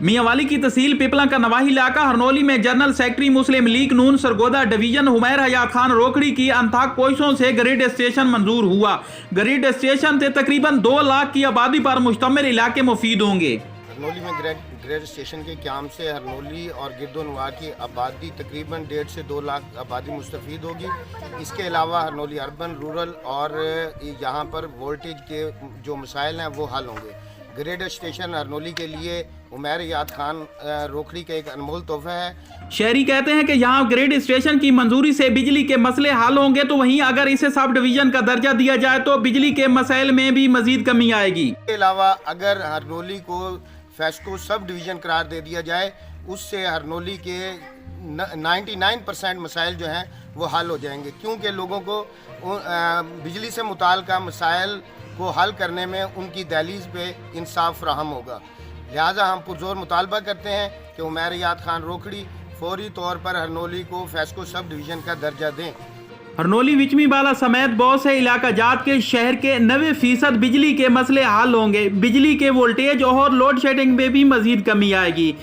मियांवाली की तहसील पिपला का नवाही इलाका हरनौली में जनरल सेक्रेटरी मुस्लिम लीग नून सरगोदा डिवीजन हुमैर हयात खान रोकड़ी की अंताक कोशिशों से ग्रिड स्टेशन मंजूर हुआ। ग्रिड स्टेशन से तकरीबन 2 लाख की आबादी पर मुश्तमिल इलाके मुफीद होंगे। हरनौली में ग्रेड स्टेशन के क़याम से हरनौली और गिरदोनवा की आबादी तकरीबन 1.5 से 2 लाख आबादी मुस्तफ़ीद होगी। इसके अलावा हरनौली अर्बन, रूरल और यहाँ पर वोल्टेज के जो मसाइल हैं वो हल होंगे। ग्रेड स्टेशन हरनौली के लिए हुमैर हयात खान रोकड़ी का एक अनमोल तोहफा है। शहरी कहते हैं कि यहाँ ग्रिड स्टेशन की मंजूरी से बिजली के मसले हल होंगे, तो वहीं अगर इसे सब डिवीजन का दर्जा दिया जाए तो बिजली के मसाइल में भी मजीद कमी आएगी। इसके अलावा अगर हरनौली को फेस्को सब डिवीज़न करार दे दिया जाए, उससे हरनौली के 99% मसाइल जो हैं वो हल हो जाएंगे, क्योंकि लोगों को बिजली से मुताल्लिक़ मसाइल को हल करने में उनकी दहलीज़ पे इंसाफ फराहम होगा। लिहाजा हम पुरजोर मुतालबा करते हैं कि हुमैर हयात खान रोकड़ी फौरी तौर पर हरनौली को फेस्को सब डिवीज़न का दर्जा दें। हरनौली विचमी बाला समेत बहुत से इलाका जात के शहर के 90% बिजली के मसले हल होंगे। बिजली के वोल्टेज और लोड शेडिंग में भी मजीद कमी आएगी।